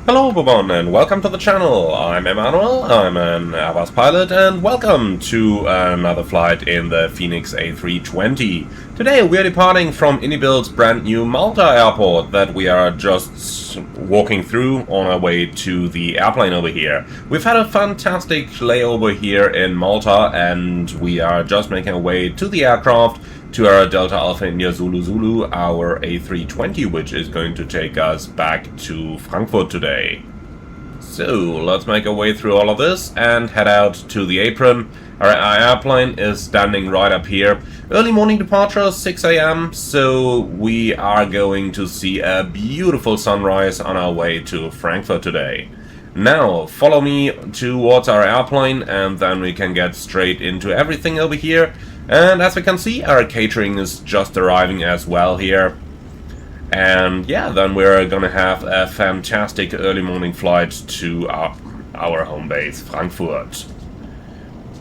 Hello everyone and welcome to the channel. I'm Emmanuel, I'm an Airbus pilot, and welcome to another flight in the Fenix A320. Today we are departing from Inibuild's brand new Malta airport that we are just walking through on our way to the airplane over here. We've had a fantastic layover here in Malta and we are just making our way to the aircraft, to our Delta Alpha India Zulu Zulu, our A320, which is going to take us back to Frankfurt today. So let's make our way through all of this and head out to the apron. Our airplane is standing right up here. Early morning departure, 6 AM, so we are going to see a beautiful sunrise on our way to Frankfurt today. Now, follow me towards our airplane and then we can get straight into everything over here. And as we can see, our catering is just arriving as well here. And yeah, then we're gonna have a fantastic early morning flight to our home base, Frankfurt.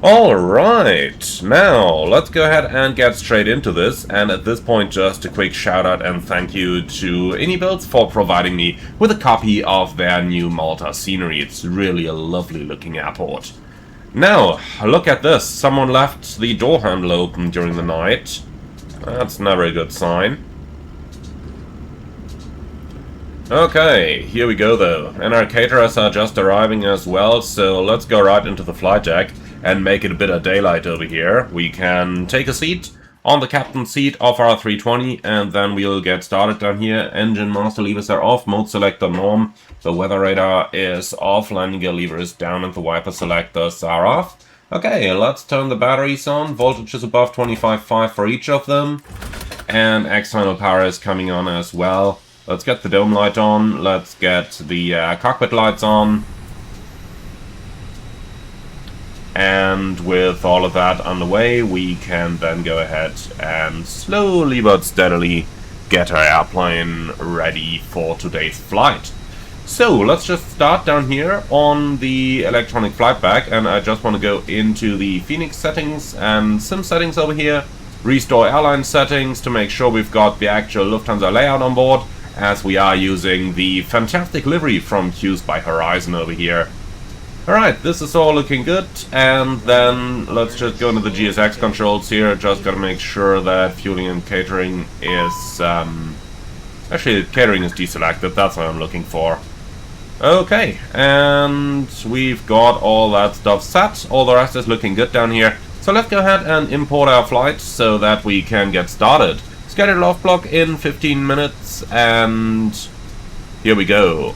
Alright, now let's go ahead and get straight into this. And at this point, just a quick shout out and thank you to Inibuilds for providing me with a copy of their new Malta scenery. It's really a lovely looking airport. Now, look at this. Someone left the door handle open during the night. That's never a good sign. Okay, here we go though. And our caterers are just arriving as well, so let's go right into the flight deck and make it a bit of daylight over here. We can take a seat on the captain's seat of our 320 and then we'll get started down here. Engine master levers are off, mode selector norm, the weather radar is off, landing gear lever is down and the wiper selectors are off. Okay, let's turn the batteries on, voltage is above 25.5 for each of them, and external power is coming on as well. Let's get the dome light on, let's get the cockpit lights on. And with all of that underway, we can then go ahead and slowly but steadily get our airplane ready for today's flight. So let's just start down here on the electronic flight bag, and I just want to go into the Fenix settings and sim settings over here, restore airline settings to make sure we've got the actual Lufthansa layout on board, as we are using the fantastic livery from Q's by Horizon over here. Alright, this is all looking good, and then let's just go into the GSX controls here. Just gotta make sure that fueling and catering is, actually catering is deselected, that's what I'm looking for. Okay, and we've got all that stuff set, all the rest is looking good down here. So let's go ahead and import our flight so that we can get started. Scheduled off block in 15 minutes, and here we go.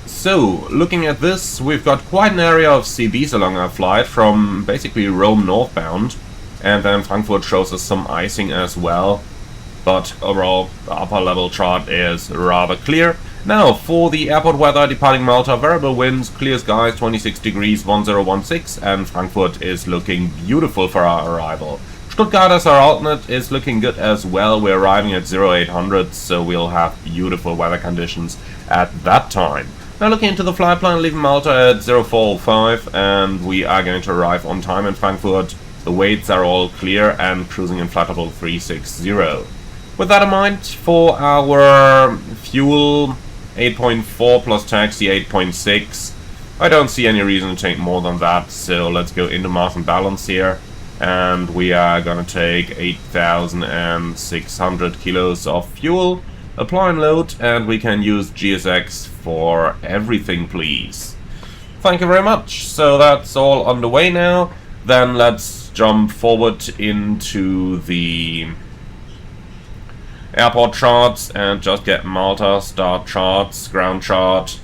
So, looking at this, we've got quite an area of CBs along our flight from basically Rome northbound, and then Frankfurt shows us some icing as well, but overall the upper level chart is rather clear. Now, for the airport weather, departing Malta, variable winds, clear skies, 26 degrees, 1016, and Frankfurt is looking beautiful for our arrival. Stuttgart as our alternate is looking good as well. We're arriving at 0800, so we'll have beautiful weather conditions at that time. Now looking into the flight plan, leaving Malta at 0405, and we are going to arrive on time in Frankfurt. The weights are all clear and cruising in flight level 360. With that in mind, for our fuel, 8.4 plus taxi 8.6. I don't see any reason to take more than that, so let's go into mass and balance here. And we are gonna take 8,600 kilos of fuel. Apply and load, and we can use GSX for everything, please. Thank you very much. So that's all underway now. Then let's jump forward into the airport charts and just get Malta, start charts, ground chart.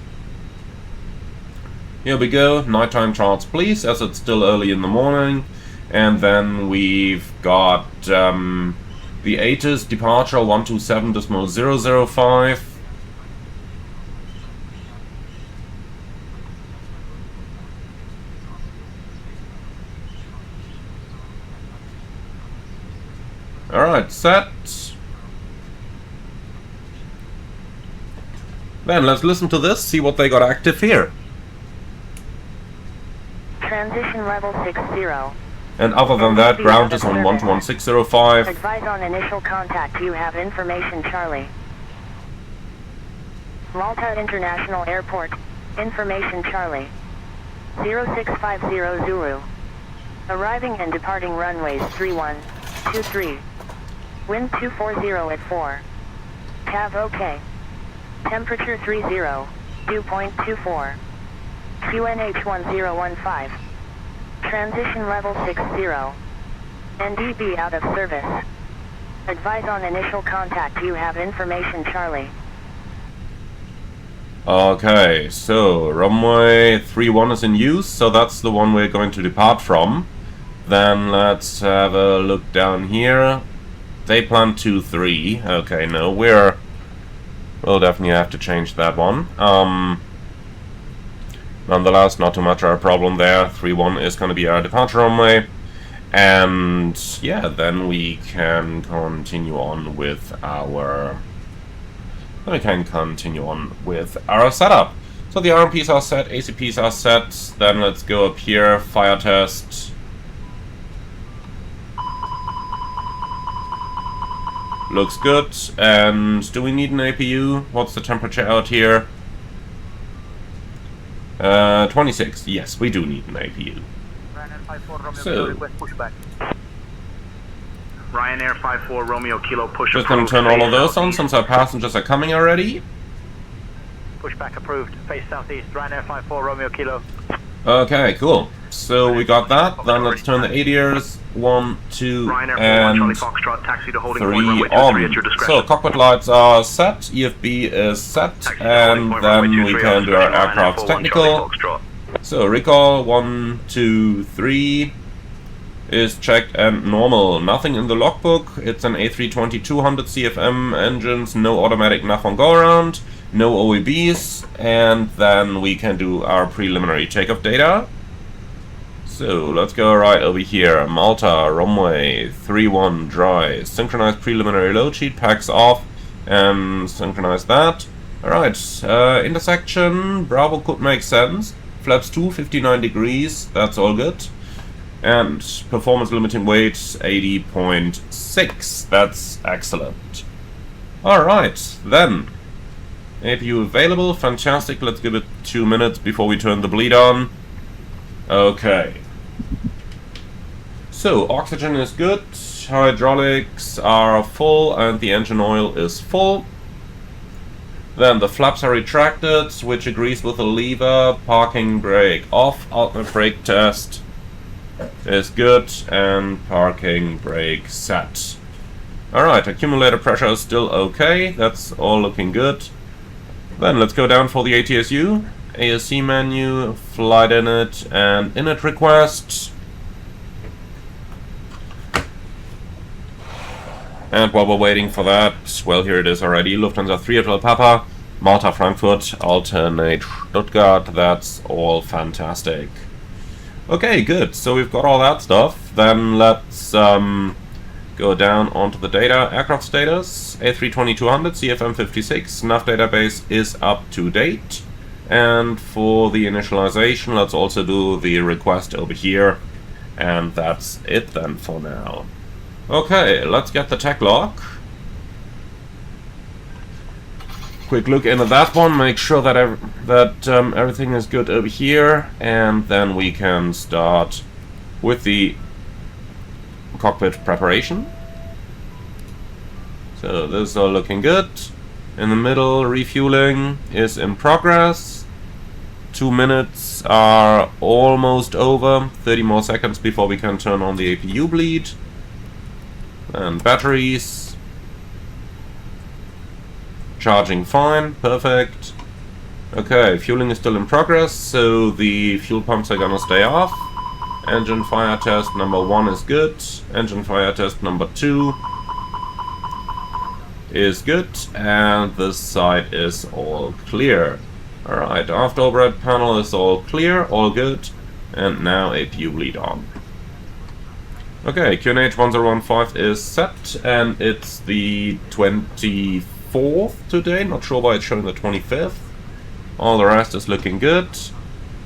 Here we go, nighttime charts please, as it's still early in the morning. And then we've got the Asus departure 127.005. Alright, set. Then let's listen to this, see what they got active here. Transition level 60. And other than that, ground is on 11605. Advise on initial contact. You have information, Charlie. Malta International Airport. Information Charlie. 0650 Zulu. Arriving and departing runways 31, 23. Wind 240 at 4. Have OK. Temperature 30, dew point 24. QNH 1015. Transition level 60. NDB out of service. Advise on initial contact. You have information Charlie. Okay, so runway 31 is in use, so that's the one we're going to depart from. Then let's have a look down here. Day plan 23. Okay, no, we'll definitely have to change that one. Nonetheless, not too much of a problem there. 31 is going to be our departure runway. And yeah, then we can continue on with our setup. So the RMPs are set, ACPs are set. Then let's go up here, fire test. Looks good. And do we need an APU? What's the temperature out here? 26. Yes, we do need an APU. So, Ryanair 54 Romeo Kilo push. Just going to turn all of those on since our passengers are coming already. Pushback approved. Face southeast. Ryanair 54 Romeo Kilo. Okay, cool. So we got that. Then let's turn the ADRs 1, 2, and 3 on. So cockpit lights are set, EFB is set, and then we can do our aircraft's technical. So recall 1, 2, 3 is checked and normal. Nothing in the logbook. It's an A320 200 CFM engines, no automatic nav on go around, no OEBs, and then we can do our preliminary takeoff data. So let's go right over here. Malta runway 31 dry. Synchronize preliminary load sheet, packs off, and synchronize that. Alright, intersection, Bravo could make sense. Flaps 2, 59 degrees, that's all good. And performance limiting weight 80.6, that's excellent. Alright, then. APU available, fantastic. Let's give it 2 minutes before we turn the bleed on. Okay. So, oxygen is good, hydraulics are full, and the engine oil is full. Then the flaps are retracted, which agrees with the lever, parking brake off, alternate brake test is good, and parking brake set. Alright, accumulator pressure is still okay, that's all looking good. Then let's go down for the ATSU, ASC menu, flight init, and init request. And while we're waiting for that, well, here it is already. Lufthansa 3 Hotel Papa, Malta Frankfurt, alternate Stuttgart. That's all fantastic. Okay, good. So we've got all that stuff. Then let's go down onto the data. Aircraft status, A320 200, CFM 56. Nav database is up to date. And for the initialization, let's also do the request over here. And that's it then for now. Okay, let's get the tech log. Quick look into that one, make sure that everything is good over here, and then we can start with the cockpit preparation. So this is all looking good. In the middle, refueling is in progress. 2 minutes are almost over. 30 more seconds before we can turn on the APU bleed. And batteries. Charging fine, perfect. Okay, fueling is still in progress, so the fuel pumps are gonna stay off. Engine fire test number 1 is good. Engine fire test number 2 is good. And this side is all clear. Alright, after overhead panel is all clear, all good. And now APU bleed on. Okay, QNH 1015 is set, and it's the 24th today. Not sure why it's showing the 25th. All the rest is looking good.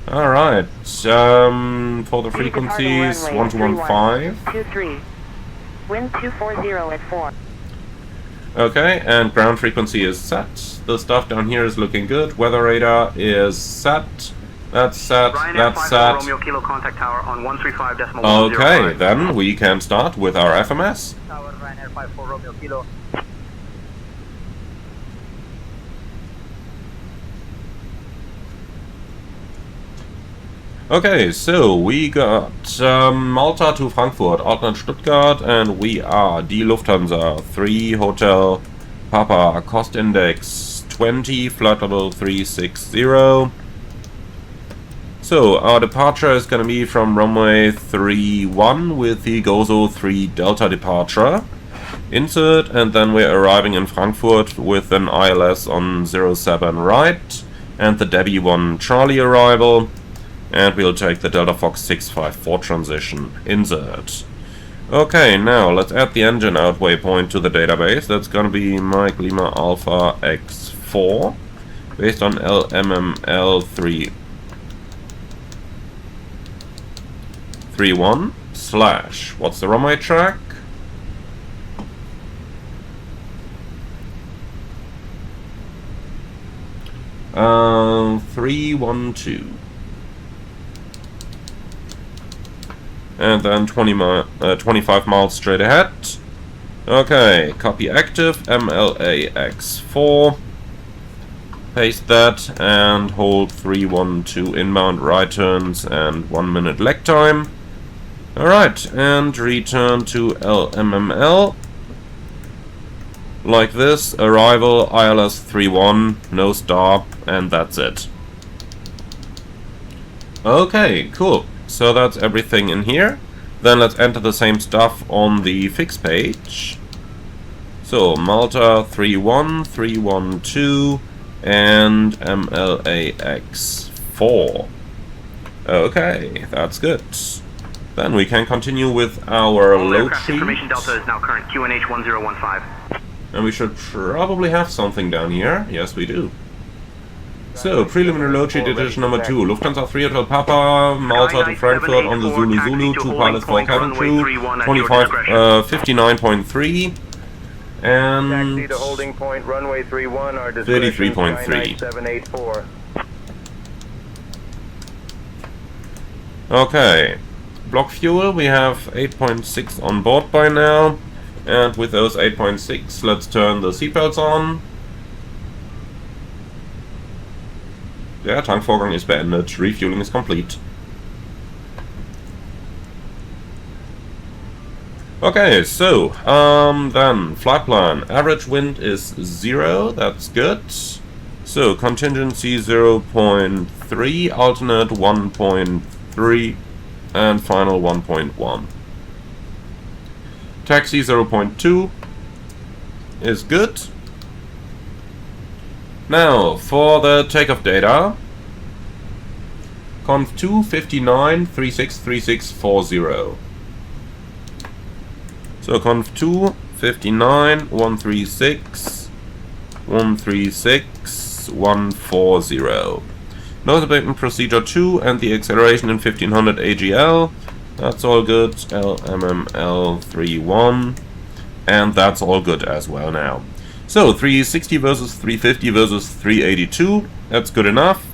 Alright, for the frequencies, 1215. 23. Wind 240 at 4. Okay, and ground frequency is set. The stuff down here is looking good. Weather radar is set. That's set. That's set. Romeo Kilo contact tower on 135.105. Okay, then we can start with our FMS. Tower Ryanair 54 Romeo Kilo. Okay, so we got Malta to Frankfurt, alternate Stuttgart, and we are die Lufthansa 3 Hotel Papa, cost index 20, flight level 360. So our departure is going to be from runway 31 with the Gozo 3 Delta departure. Insert, and then we're arriving in Frankfurt with an ILS on 07 right, and the Debbie 1 Charlie arrival. And we'll take the Delta Fox 654 transition. Insert. Okay, now let's add the engine out waypoint to the database. That's gonna be Mike Lima Alpha X4, based on LMML 31 / what's the runway track? Um, 312. And then 25 miles straight ahead. Okay, copy active, MLAX4. Paste that and hold 312 inbound right turns and 1 minute leg time. Alright, and return to LMML. Like this, arrival ILS 31, no stop, and that's it. Okay, cool. So that's everything in here. Then let's enter the same stuff on the fix page. So Malta 31, 312, and MLAX4. Okay, that's good. Then we can continue with our load sheet. Information Delta is now current QNH 1015. And we should probably have something down here. Yes, we do. So, preliminary load sheet edition number 2. Lufthansa 3 Hotel Papa, Malta to Frankfurt on the Zulu Zulu, 2 pilots, 4 cabin crew, 59.3, and Taxi to holding point, runway 31, our 33.3. 784. Okay. Block fuel, we have 8.6 on board by now. And with those 8.6, let's turn the seatbelts on. Der Tankvorgang ist beendet. Refueling is complete. Okay, so, then, flight plan. Average wind is 0, that's good. So, contingency 0.3, alternate 1.3, and final 1.1. Taxi 0.2 is good. Now, for the takeoff data, conf 2 59 36 3640. So conf 2 59 136 136 140. Nose abatement procedure 2 and the acceleration in 1500 AGL. That's all good. LMML 31. And that's all good as well now. So 360 versus 350 versus 382. That's good enough.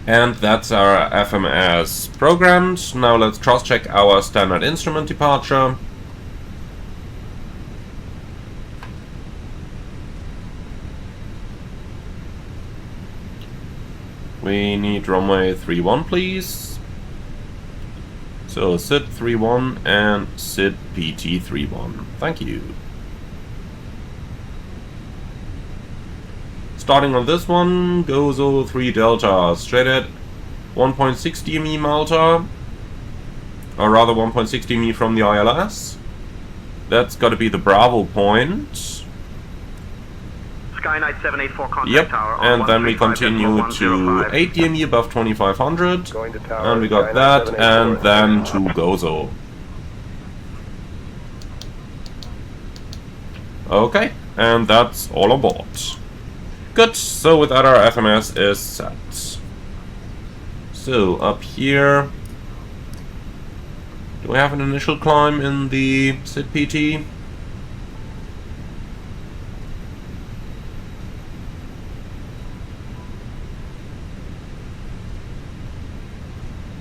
And that's our FMS programmed. Now let's cross-check our standard instrument departure. We need runway 31, please. So SID 31 and SID PT 31. Thank you. Starting on this one, Gozo 3 Delta, straight at 1.6 DME Malta, or rather 1.6 DME from the ILS. That's got to be the Bravo point. Skynight 784 contact Yep, tower. and then we continue to 8 DME above 2500, and we got that, and then to Gozo. Okay, and that's all on board. Good, so with that our FMS is set. So up here, do we have an initial climb in the SID PT?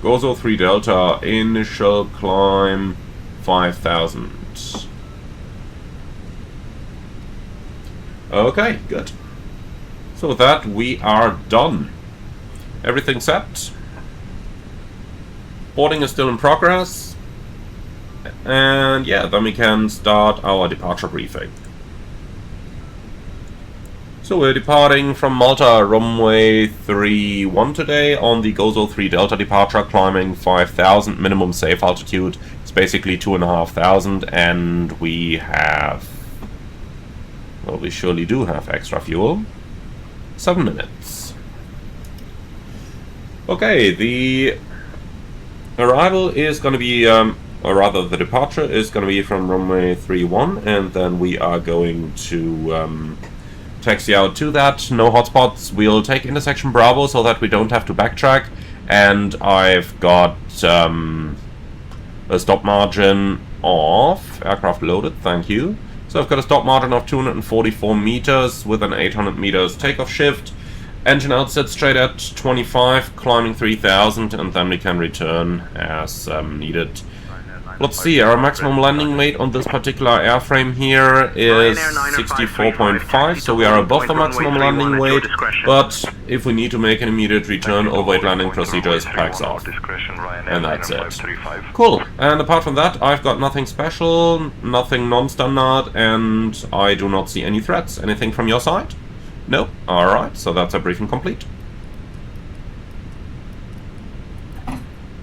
Gozo 3 Delta, initial climb 5,000. Okay, good. So with that, we are done. Everything set. Boarding is still in progress. And yeah, then we can start our departure briefing. So we're departing from Malta runway 31 today on the Gozo 3 Delta departure, climbing 5,000 minimum safe altitude. It's basically 2,500, and we have, well, we surely do have extra fuel. 7 minutes. Okay, the arrival is going to be, or rather the departure is going to be from runway 31, and then we are going to taxi out to that. No hotspots. We'll take intersection Bravo so that we don't have to backtrack, and I've got a stop margin of aircraft loaded, thank you. So I've got a stop margin of 244 meters with an 800 meters takeoff shift. Engine outset straight at 25, climbing 3,000, and then we can return as needed. Let's see, our maximum landing weight on this particular airframe here is 64.5, so we are above the maximum landing weight, but if we need to make an immediate return, overweight landing procedure is packs off. And that's it. Cool, and apart from that, I've got nothing special, nothing non-standard, and I do not see any threats. Anything from your side? Nope. Alright, so that's a briefing complete.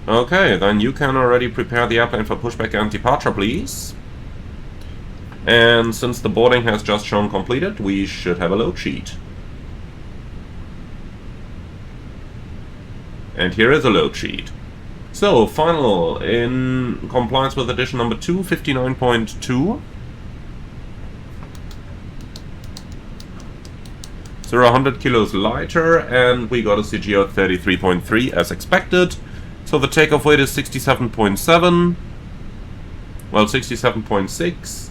Okay, then you can already prepare the airplane for pushback and departure, please. And since the boarding has just shown completed, we should have a load sheet. And here is a load sheet. So, final, in compliance with edition number 2, 59.2. So 100 kilos lighter, and we got a CG of 33.3 as expected. So the takeoff weight is 67.7, well 67.6,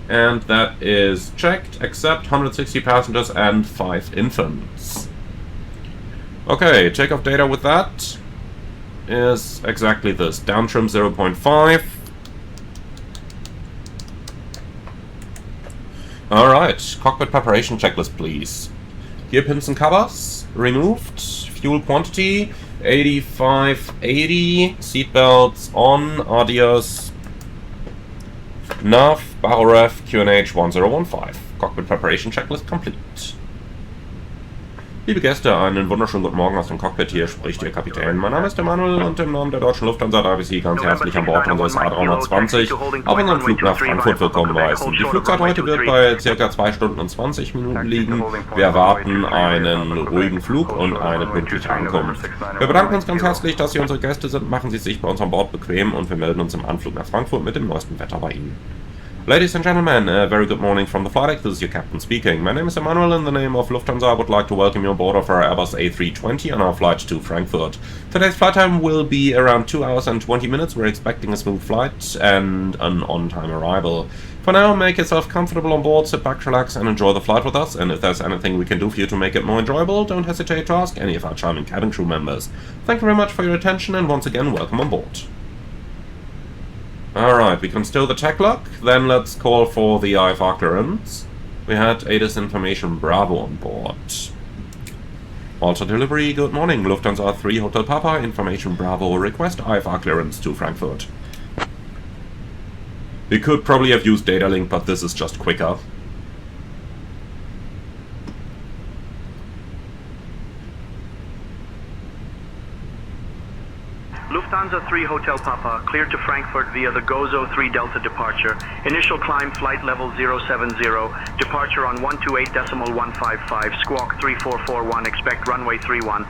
and that is checked, except 160 passengers and 5 infants. Okay, takeoff data with that is exactly this, downtrim 0.5. Alright, cockpit preparation checklist please. Gear pins and covers, removed, fuel quantity, 8580, seatbelts on, adios, nav, baroref, QNH 1015. Cockpit Preparation Checklist complete. Liebe Gäste, einen wunderschönen guten Morgen aus dem Cockpit, hier spricht Ihr Kapitän. Mein Name ist Emanuel und im Namen der deutschen Lufthansa darf ich Sie ganz herzlich an Bord unseres A320 auf unseren Flug nach Frankfurt willkommen heißen. Die Flugzeit heute wird bei ca. 2 Stunden und 20 Minuten liegen. Wir erwarten einen ruhigen Flug und eine pünktliche Ankunft. Wir bedanken uns ganz herzlich, dass Sie unsere Gäste sind. Machen Sie sich bei uns an Bord bequem und wir melden uns im Anflug nach Frankfurt mit dem neuesten Wetter bei Ihnen. Ladies and gentlemen, a very good morning from the flight deck. This is your captain speaking. My name is Emanuel. In the name of Lufthansa, I would like to welcome you on board of our Airbus A320 on our flight to Frankfurt. Today's flight time will be around 2 hours and 20 minutes. We're expecting a smooth flight and an on-time arrival. For now, make yourself comfortable on board, sit back, relax, and enjoy the flight with us. And if there's anything we can do for you to make it more enjoyable, don't hesitate to ask any of our charming cabin crew members. Thank you very much for your attention, and once again, welcome on board. Alright, we can stow the tech lock, then let's call for the IFR clearance. We had ATIS Information Bravo on board. Malta delivery, good morning, Lufthansa 3 Hotel Papa, Information Bravo, request IFR clearance to Frankfurt. We could probably have used data link, but this is just quicker. Lufthansa 3 Hotel Papa, cleared to Frankfurt via the Gozo 3 Delta departure. Initial climb flight level 070, departure on 128.155, squawk 3441, expect runway 31.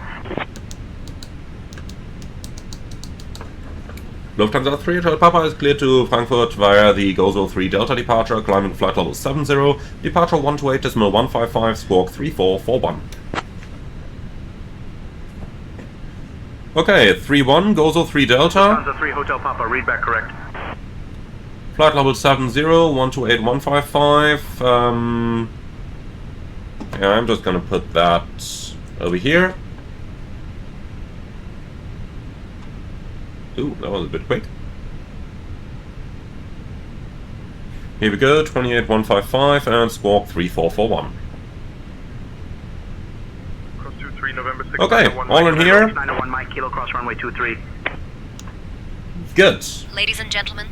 Lufthansa 3 Hotel Papa is cleared to Frankfurt via the Gozo 3 Delta departure, climbing flight level 70, departure 128.155, squawk 3441. Okay, 3-1, Gozo 3 Delta. Lufthansa 3 Hotel Papa, read back correct. Flight level 70, 128.155. Yeah, I'm just gonna put that over here. Ooh, that was a bit quick. Here we go, 28155 and squawk 3441. Cross 23, November 6, Okay, all in here. 901 Mike, Kilo, cross runway 23. Good. Ladies and gentlemen,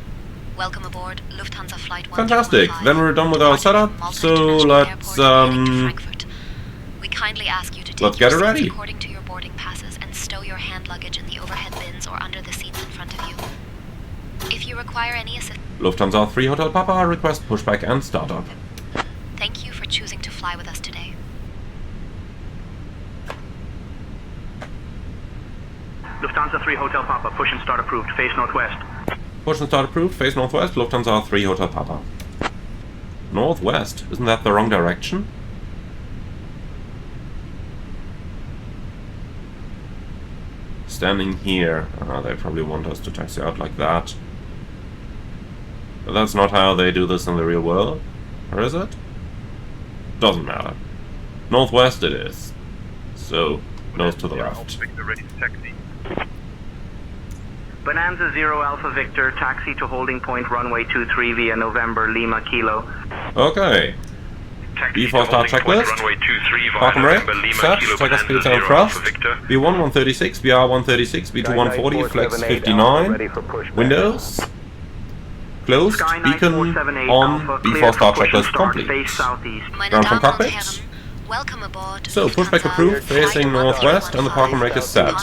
welcome aboard Lufthansa Flight 1. Fantastic. Then we're done with our setup, so let's We kindly ask you to take let's get it your seats ready. according to your boarding passes and stow your hand luggage in the overhead bins or under the seats in front of you. If you require any assistance, Lufthansa 3 Hotel Papa, request pushback and startup. thank you for choosing to fly with us today. Lufthansa 3 Hotel Papa, push and start approved, face northwest. Push and start approved, face northwest, Lufthansa 3 Hotel Papa. Northwest? Isn't that the wrong direction? Standing here. They probably want us to taxi out like that. But that's not how they do this in the real world. Or is it? Doesn't matter. Northwest it is. So, nose to the left. Bonanza 0 Alpha Victor, taxi to holding point runway 23 via November Lima Kilo. Okay. B4 start checklist. Park and rate. Set. Checker speed and thrust. B1 136, BR 136, B2 140, flex 59. Windows. Closed. Beacon on. B4 start checklist complete. Ground from cockpit. Welcome aboard. So, pushback approved, facing northwest, and the park and brake is set.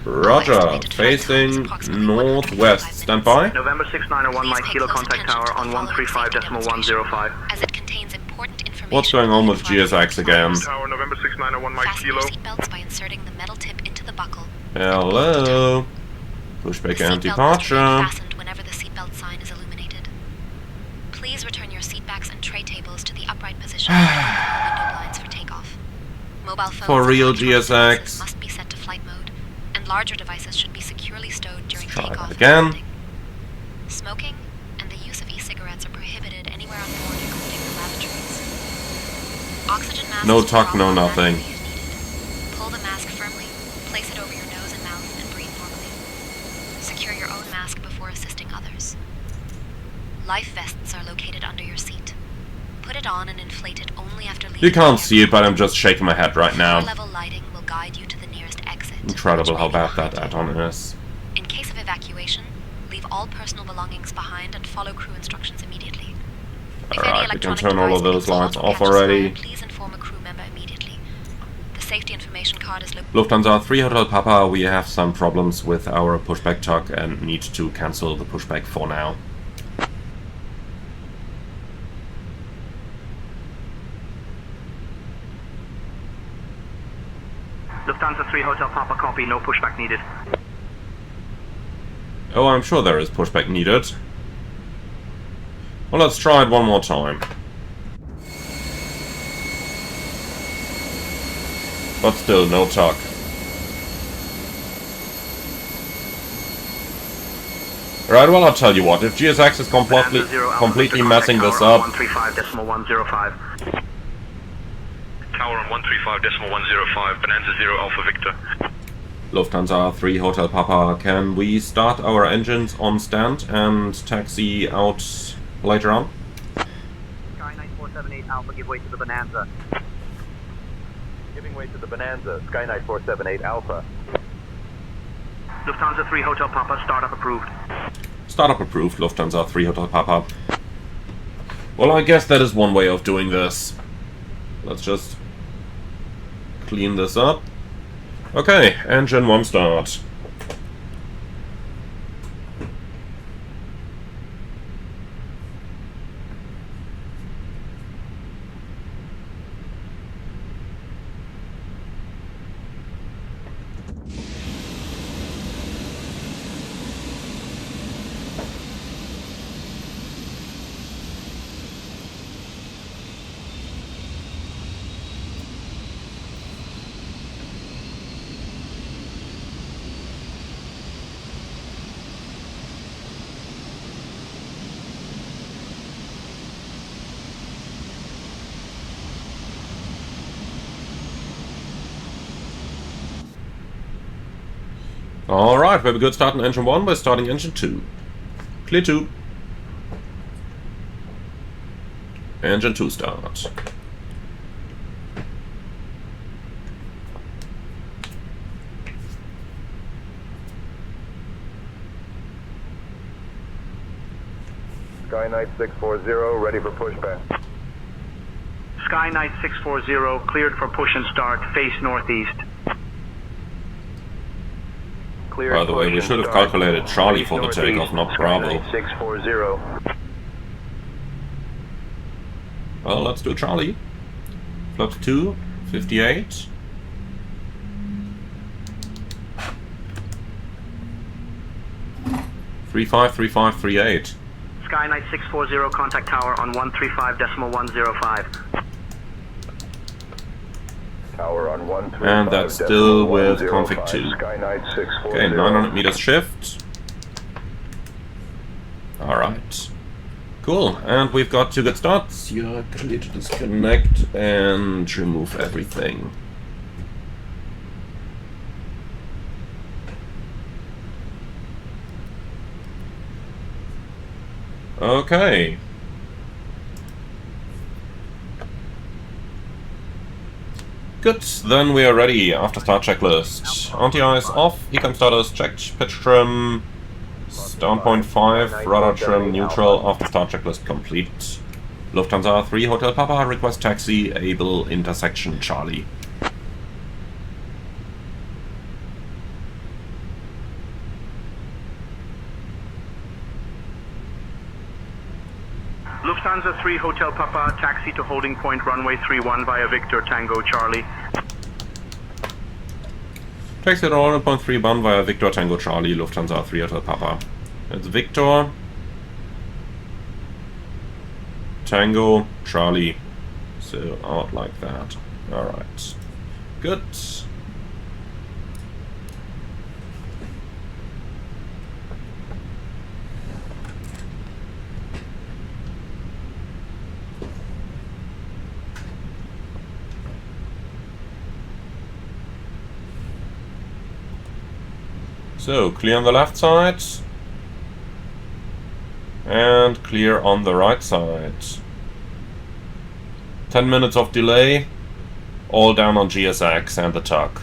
Roger, facing northwest. Stand by. November 6901 Mike Kilo, contact tower on 135.105. As it contains important information. What's going on with GSX again? Tower, November 6901 Mike Fasten your Kilo. seatbelts by inserting the metal tip into the buckle. Hello. Pushback and departure. Fastened whenever the seatbelt sign is illuminated. Please return your seatbacks and tray tables to the upright position and window blinds for takeoff. Mobile phones For real and electronic GSX. devices must be set to flight mode, and larger devices should be securely stowed during Try takeoff that again. and landing. Smoking and the use of e-cigarettes are prohibited anywhere on board, including the lavatories. Oxygen masks No will talk, drop no automatically nothing. if needed. Pull the mask firmly, place it over your nose and mouth, and breathe normally. Secure your own mask before assisting others. Life vests are located under your seat. Put it on and inflate it only after leaving. You can't the see it, aircraft. but I'm just shaking my head right now. Floor-level lighting will guide you to the nearest exit. Incredible which how may be bad that behind you. add-on is. In case of evacuation, leave all personal belongings behind and follow crew instructions immediately. If any Alright, we can electronic turn all of device those lights explodes or off catches already. fire, please inform a crew member immediately. The safety information card is located. Lufthansa 3 Hotel Papa, we have some problems with our pushback tuck and need to cancel the pushback for now. Lufthansa 3 Hotel Papa, copy, no pushback needed. Oh, I'm sure there is pushback needed. Well, let's try it one more time. But still, no tuck. Right, well, I'll tell you what, if GSX is completely messing this up, 135.105. Tower on 135.105, Bonanza 0 Alpha Victor. Lufthansa 3 Hotel Papa, can we start our engines on stand and taxi out later on? Sky 9478 Alpha, give way to the Bonanza. Giving way to the Bonanza, Skynight 478 Alpha. Lufthansa 3 Hotel Papa, startup approved. Startup approved, Lufthansa 3 Hotel Papa. Well, I guess that is one way of doing this. Let's just clean this up. Okay, engine 1 start. Alright, we have a good start in engine 1 by starting engine 2. Clear 2. Engine 2 start. Skynight 640, ready for pushback. Skynight 640, cleared for push and start, face northeast. Cleared By the way, push we and should have start, calculated Charlie face for the northeast, takeoff, not Bravo. Skynight 640. Well, let's do Charlie. Flaps 2, 58. Three 353538. Skynight 640, contact tower on 135.105. Tower on 135. And that's still with config 2. Skynight 640. Okay, 900 meters shift. Alright. Cool, and we've got 2 good starts. You're clear to disconnect and remove everything. Okay. Good, then we are ready. After start checklist. Anti-ice off, econ status checked, pitch trim, down 0.5, rudder trim neutral, after start checklist complete. Lufthansa 3 Hotel Papa, request taxi, able intersection Charlie. Lufthansa 3 Hotel Papa, taxi to holding point runway 31 via Victor Tango Charlie. Taxi to holding point 31 via Victor Tango Charlie, Lufthansa 3 Hotel Papa. It's Victor Tango Charlie. So out like that. Alright. Good. So, clear on the left side, and clear on the right side. 10 minutes of delay, all down on GSX and the tug.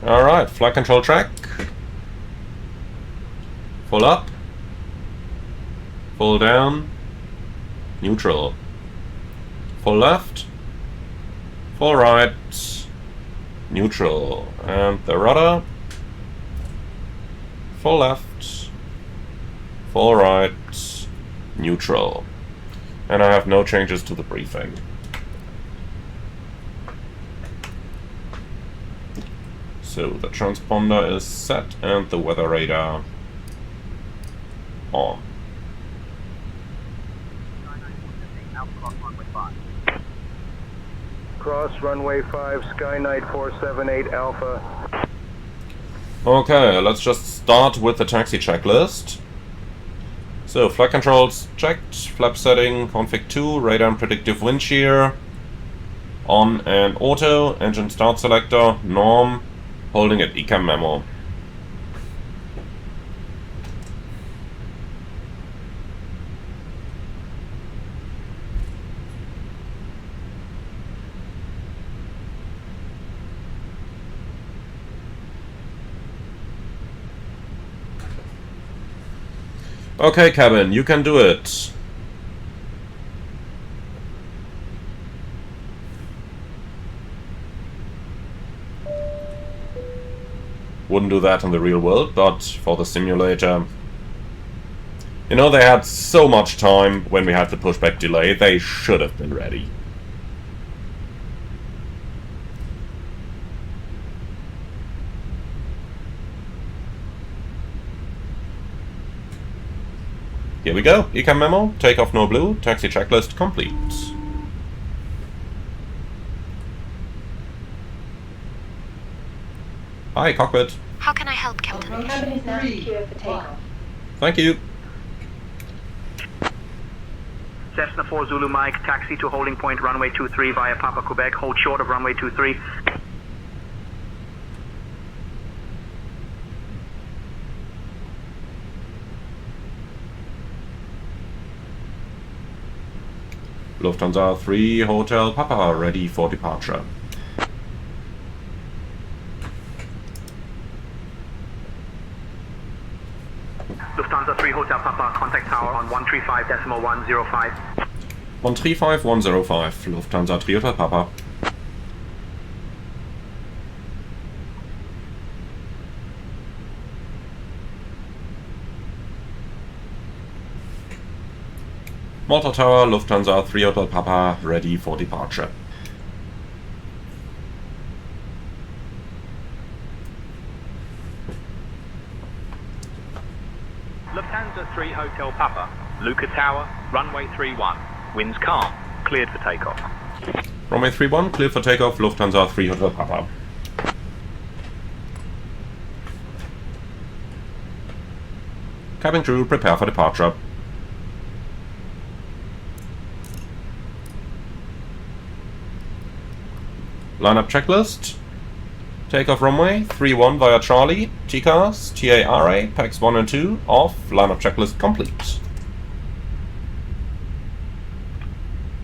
Alright, flight control track. Full up. Full down. Neutral. Full left. Full right. Neutral. And the rudder. Full left. Full right. Neutral. And I have no changes to the briefing. So the transponder is set and the weather radar on. Cross runway 5, Skynight 478 Alpha. Okay, let's just start with the taxi checklist. So flight controls checked, flap setting, config 2, radar and predictive wind shear, on and auto, engine start selector, norm, holding at ecam memo. Okay, cabin, you can do it. Wouldn't do that in the real world, but for the simulator... You know, they had so much time when we had the pushback delay, they should have been ready. Here we go. Ecam memo, takeoff no blue, taxi checklist complete. Hi, cockpit. How can I help, Captain? Cabin is now secure for takeoff. Thank you. Cessna 4 Zulu Mike, taxi to holding point runway 23 via Papa Quebec. Hold short of runway 23. Lufthansa 3 Hotel Papa ready for departure. Lufthansa 3 Hotel Papa, contact tower on 135.105. 135.105, Lufthansa 3 Hotel Papa. Malta Tower, Lufthansa 3 Hotel Papa, ready for departure. Lufthansa 3 Hotel Papa, Luca Tower, runway 31. Winds calm, cleared for takeoff. Runway 31, clear for takeoff, Lufthansa 3 Hotel Papa. Cabin crew, prepare for departure. Lineup checklist. Takeoff runway 31 via Charlie, TCAS, TARA, PAX 1 and 2, off, lineup checklist complete.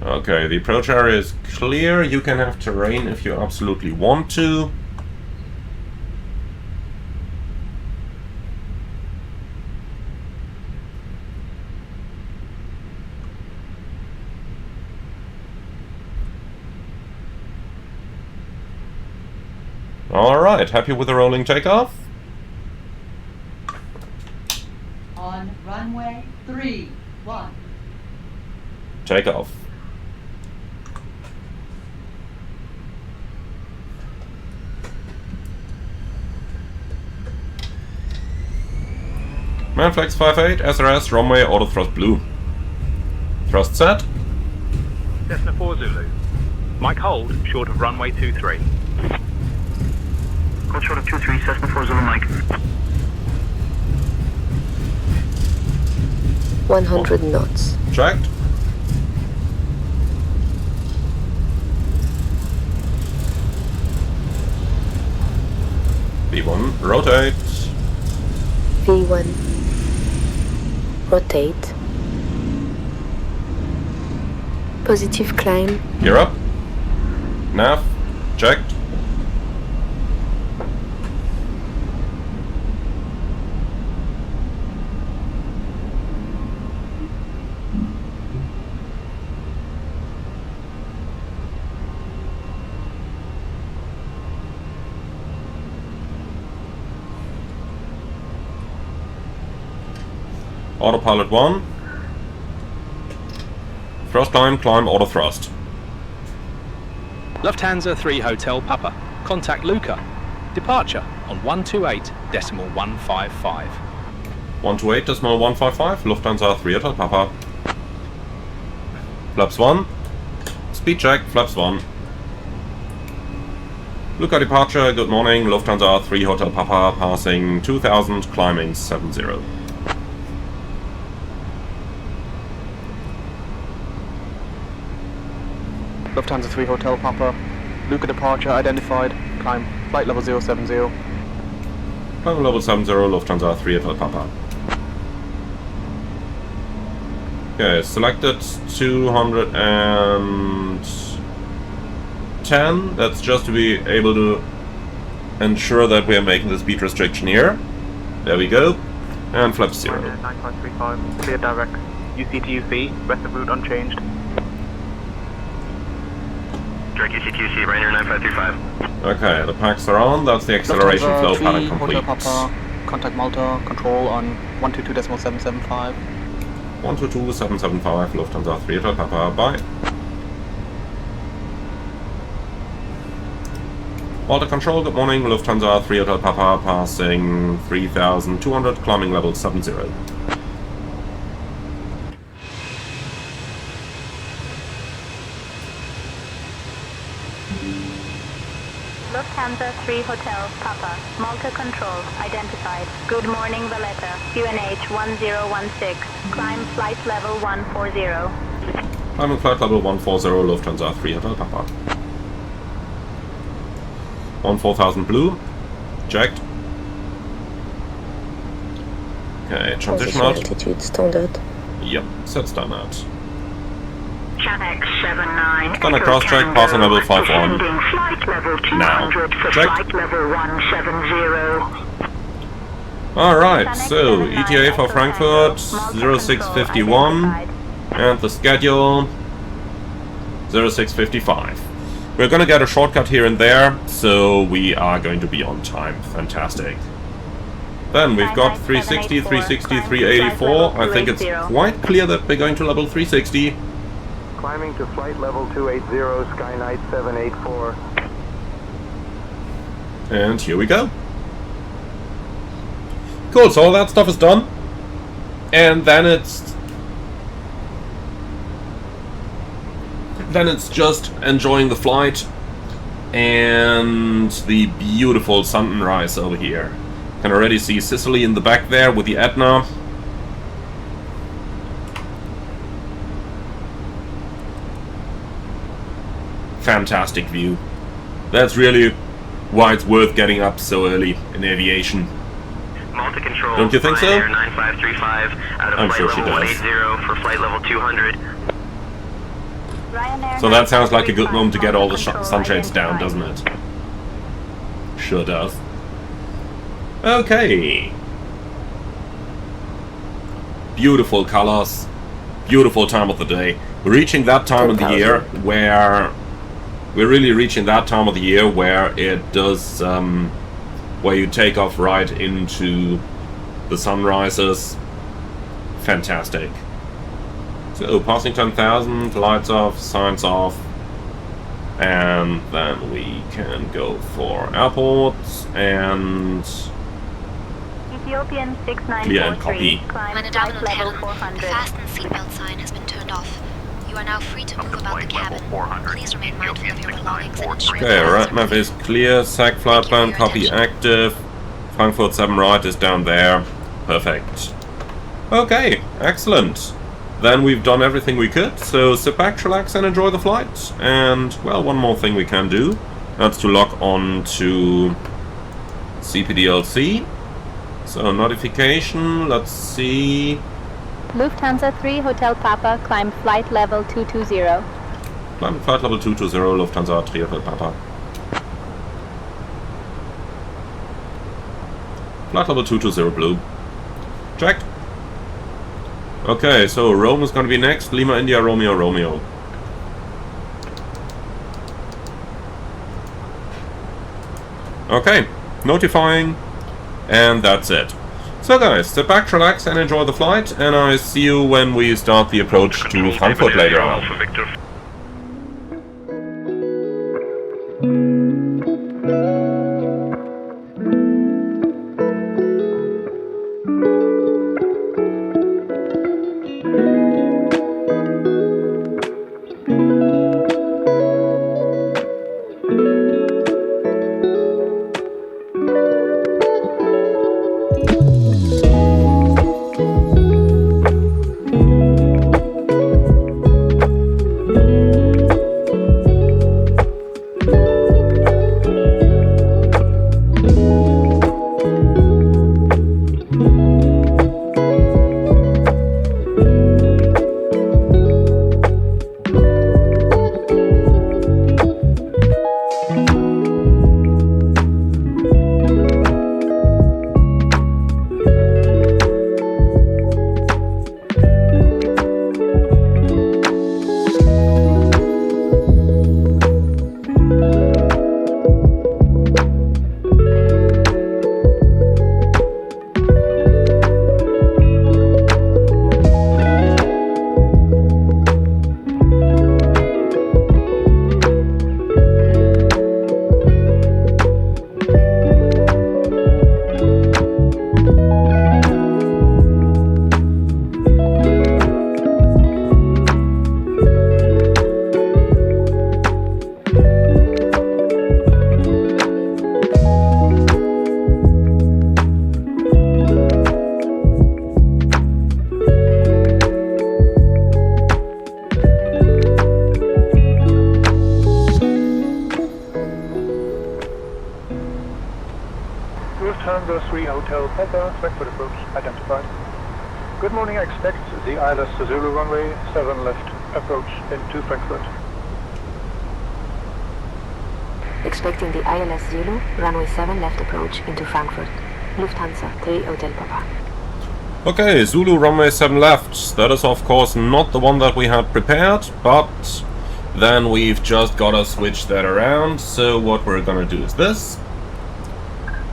Okay, the approach area is clear. You can have terrain if you absolutely want to. Alright, happy with the rolling takeoff? On runway 31. Takeoff. Manflex 58, SRS, runway, auto thrust blue. Thrust set. Cessna 4 Zulu. Mike hold, short of runway 23. Hold short of 23, Cessna 4 Zulu Mike. 100 knots. Checked. V1, rotate. V1. Rotate. Positive climb. Gear up. Nav, checked. Autopilot 1. Thrust climb, auto thrust. Lufthansa 3 Hotel Papa, contact Luca. Departure on 128.155. 128.155, Lufthansa 3 Hotel Papa. Flaps 1. Speed check, flaps 1. Luca departure, good morning, Lufthansa 3 Hotel Papa, passing 2000, climbing 70. Lufthansa 3 Hotel Papa, Luca departure identified, climb flight level 070. Climb level 70, Lufthansa 3 Hotel Papa. Okay, selected 210, that's just to be able to ensure that we are making the speed restriction here. There we go, and flap 0. 9535, clear direct, UC to UC, rest of route unchanged. Direct UC Rainer 9535. Okay, the packs are on, that's the acceleration flow Lufthansa pattern 3 complete. Hotel Papa, contact Malta, control on 122.775. 122.775, Lufthansa 3 Hotel Papa, bye. Malta control, good morning, Lufthansa 3 Hotel Papa, passing 3200, climbing level 70. Lufthansa 3 Hotel Papa, Malta Control, identified. Good morning Valletta, QNH 1016, climb flight level 140. Climbing flight level 140, Lufthansa 3 Hotel Papa. 14,000 blue, checked. Okay, transition out. Altitude standard. Yep, set standard. Chanex 79. Standard cross track, passing level 51. Flight level 200 Now, for check. flight level 170. Alright, so ETA for Frankfurt 0651 and the schedule 0655. We're gonna get a shortcut here and there, so we are going to be on time. Fantastic. Then we've got 360, 360, 384. I think it's quite clear that we're going to level 360. Climbing to flight level 280, Skynight 784. And here we go. Cool, so all that stuff is done. And then it's just enjoying the flight and the beautiful sunrise over here. Can already see Sicily in the back there with the Etna. Fantastic view. That's really why it's worth getting up so early in aviation. Malta Control, Don't you think so? Ryanair 9535 out of I'm flight sure she level does. 180 for flight level 200. So that sounds like a good moment to get all the sunshades down, doesn't it? Sure does. Okay. Beautiful colors. Beautiful time of the day. We're reaching that time of the year where... We're really reaching that time of the year where it does... where you take off right into the sunrises. Fantastic. So, passing 10,000, lights off, signs off. And then we can go for airports and... Ethiopian Clear and copy. 6943, climb Meine flight Damen und level Herren, 400. the fasten seatbelt sign has been turned off. You are now free to move about the cabin. Please remain mindful of your belongings and ensure Okay, right map is clear, SAC flight plan, copy active. Frankfurt 7 right is down there. Perfect. Okay, excellent. Then we've done everything we could, so sit back, relax and enjoy the flight. And, well, one more thing we can do. That's to log on to CPDLC. So, notification, let's see. Lufthansa 3 Hotel Papa, climb flight level 220. Climb flight level 220, Lufthansa 3 Hotel Papa. Flight level 220 blue. Checked. Okay, so Rome is going to be next. Lima, India, Romeo, Romeo. Okay, notifying. And that's it. So guys, sit back, relax and enjoy the flight. And I see you when we start the approach to Frankfurt later on. Lufthansa 3 Hotel Papa, Frankfurt approach identified. Good morning, I expect the ILS Zulu runway 7 left approach into Frankfurt. Expecting the ILS Zulu, runway 7 left approach into Frankfurt. Lufthansa 3 Hotel Papa. Okay, Zulu runway 7 left. That is of course not the one that we had prepared, but then we've just gotta switch that around. So what we're gonna do is this.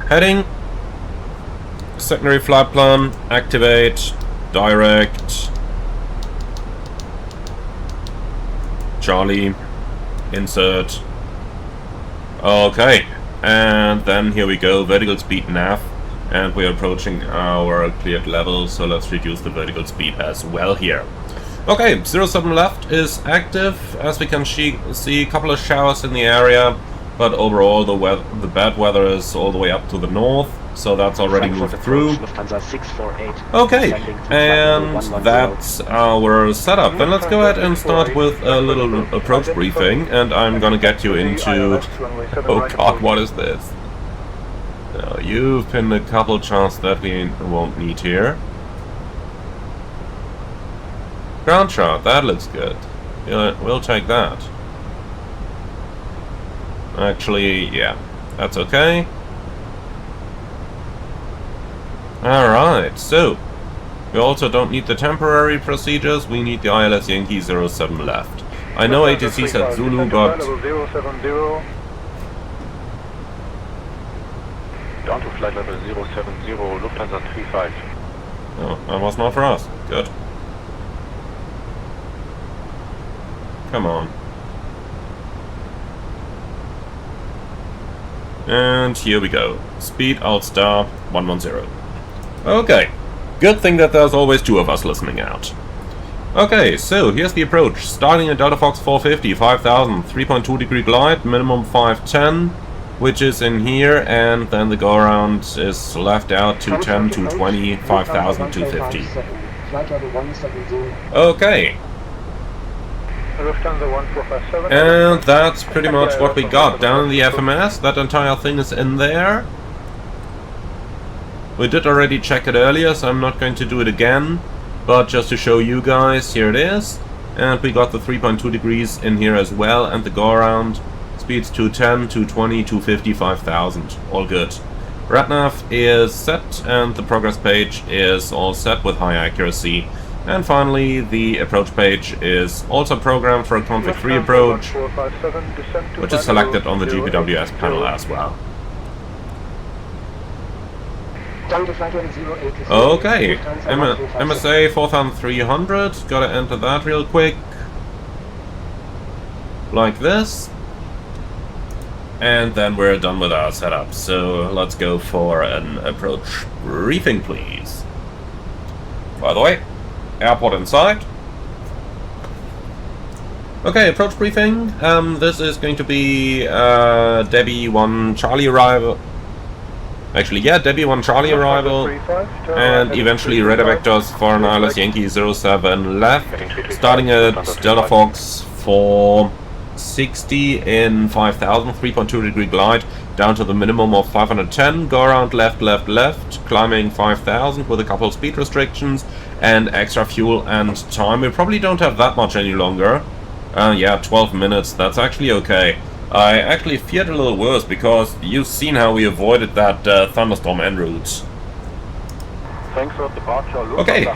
Heading. Secondary flight plan. Activate. Direct. Charlie. Insert. Okay. And then here we go. Vertical speed nav. And we're approaching our cleared level, so let's reduce the vertical speed as well here. Okay, 07 left is active. As we can see a couple of showers in the area, but overall the bad weather is all the way up to the north, so that's already moved through. Okay, and that's our setup. Then let's go ahead and start with a little approach briefing, and I'm gonna get you into... Oh god, what is this? Now, you've pinned a couple charts that we won't need here. Ground chart, that looks good. Yeah, we'll take that. Actually, yeah, that's okay. Alright, so we also don't need the temporary procedures, we need the ILS Yankee 07 left. I know ATC said Zulu, but... Down to flight level 070, Lufthansa 35. Oh, that was not for us. Good. Come on. And here we go. Speed out star 110. Okay. Good thing that there's always two of us listening out. Okay, so here's the approach. Starting at Delta Fox 450, 5000, 3.2 degree glide, minimum 510. Which is in here, and then the go around is left out 210, 220, 5000, 250. Okay. And that's pretty much what we got. Down in the FMS, that entire thing is in there. We did already check it earlier, so I'm not going to do it again. But just to show you guys, here it is. And we got the 3.2 degrees in here as well, and the go around. Speeds 210, 220, 250, 5000. All good. RadNav is set and the progress page is all set with high accuracy. And finally the approach page is also programmed for a config 3 approach, which is selected on the GPWS panel as well. Okay, MSA 4300, gotta enter that real quick. Like this. And then we're done with our setup, so let's go for an approach briefing, please. By the way, airport inside. Okay, approach briefing. This is going to be Debbie 1 Charlie arrival. Actually, yeah, Debbie 1 Charlie arrival. And eventually radar vectors for an ILS Yankee 07 left. Starting at Delta Fox 460 in 5000, 3.2 degree glide, down to the minimum of 510, go around left, left, left, climbing 5000 with a couple of speed restrictions and extra fuel and time. We probably don't have that much any longer. Yeah, 12 minutes, that's actually okay. I actually feared a little worse because you've seen how we avoided that thunderstorm en route. Okay,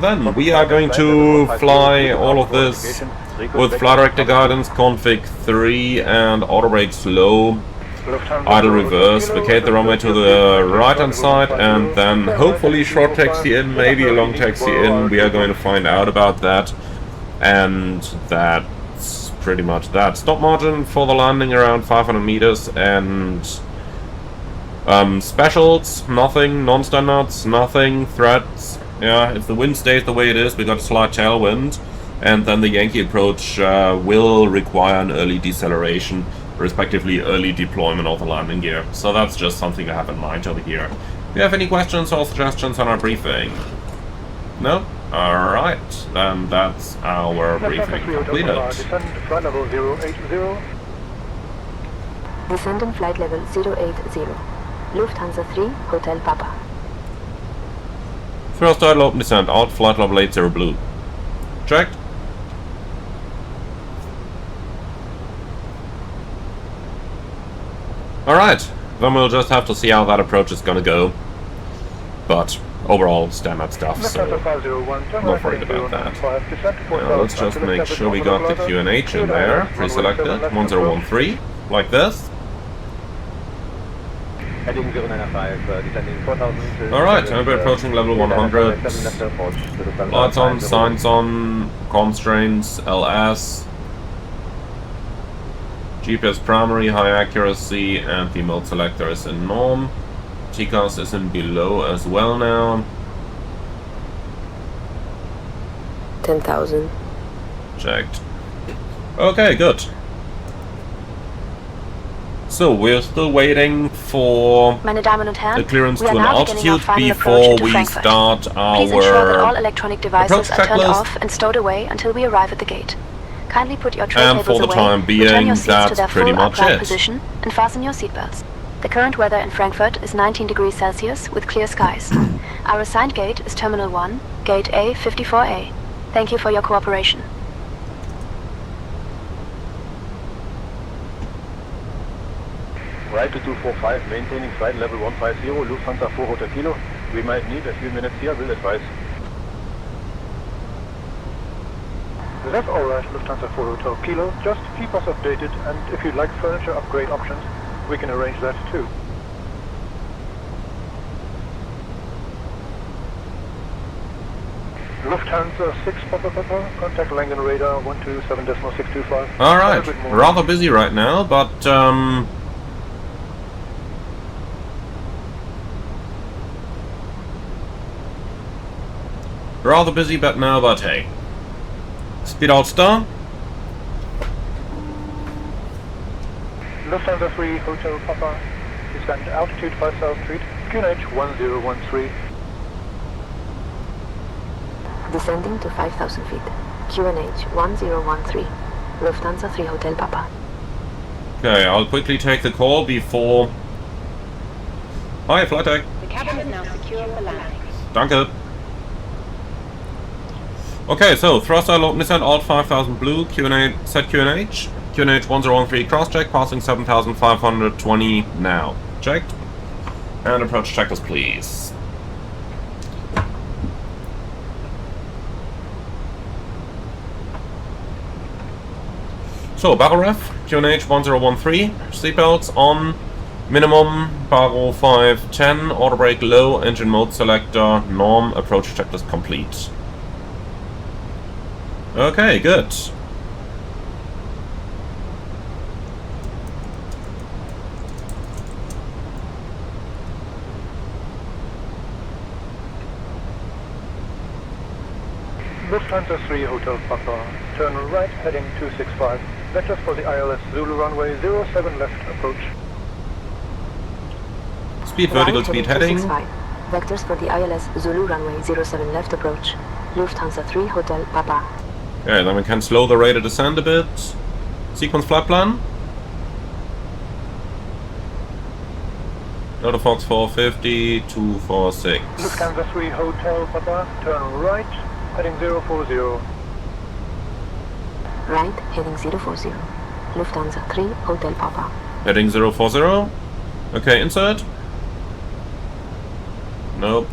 then we are going to fly all of this with flight director guidance, config 3 and auto brake slow, idle reverse, vacate the runway to the right hand side and then hopefully short taxi in, maybe a long taxi in. We are going to find out about that, and that's pretty much that. Stop margin for the landing around 500 meters and specials, nothing, non-standards, nothing, threats. Yeah, if the wind stays the way it is, we got a slight tailwind. And then the Yankee approach will require an early deceleration, respectively early deployment of the landing gear. So that's just something to have in mind over here. Do you have any questions or suggestions on our briefing? No? Alright, then that's our briefing completed. Descend and flight level 080. Lufthansa 3, Hotel Papa. First idle open descent, out, flight level 80 blue. Checked. Alright, then we'll just have to see how that approach is gonna go. But overall, standard stuff, so I'm not worried about that. Now let's just make sure we got the QNH in there, pre-selected, 1013, like this. Heading 095, descending 4000. Alright, and we're approaching level 100. Lights on, signs on, constraints, LS. GPS primary, high accuracy, and the mode selector is in norm. TCAS is in below as well now. 10,000. Checked. Okay, good. So we're still waiting for Meine Damen und Herren, the clearance we to are an now beginning our altitude final before approach into we Frankfurt. start Please ensure that all our electronic devices are turned off and stowed away until we arrive at the gate. Kindly put your tray And tables for the away, time return being, your seats to that's their pretty full much upright it. position, and fasten your seatbelts. The current weather in Frankfurt is 19 degrees Celsius with clear skies. Our assigned gate is Terminal 1, Gate A54A. Thank you for your cooperation. Right to 245, maintaining flight level 150, Lufthansa 4 Hotel Kilo. We might need a few minutes here, will advise. That's alright, Lufthansa 4 Hotel Kilo. Just keep us updated, and if you'd like furniture upgrade options, we can arrange that too. Lufthansa 6 Papa, contact Langen radar 127.625. Alright, rather busy right now, but rather busy but now, but hey. Speed out star. Lufthansa 3 Hotel Papa, descend altitude 5000 feet, QNH 1013. Descending to 5,000 feet. QNH 1013. Lufthansa 3 Hotel Papa. Okay, I'll quickly take the call before... Hi, flight deck. The cabin is now secure for landing. Danke. Okay, so thrust idle open descent, alt 5000 blue, QNH, set QNH. QNH 1013 cross check, passing 7520 now. Checked. And approach checkers, please. So, barrel ref, QNH 1013, seatbelts on, minimum, barrel 510, auto brake low, engine mode selector, norm, approach checklist complete. Okay, good. Lufthansa 3 Hotel Papa, turn right heading 265, vectors for the ILS Zulu runway 07 left approach. Speed vertical speed heading. 265. Vectors for the ILS Zulu runway 07 left approach. Lufthansa 3 Hotel Papa. Okay, then we can slow the rate of descent a bit. Sequence flight plan. Delta Fox 450, 246. Lufthansa 3 Hotel Papa, turn right heading 040. Right heading 040. Lufthansa 3 Hotel Papa. Heading 040. Okay, insert. Nope.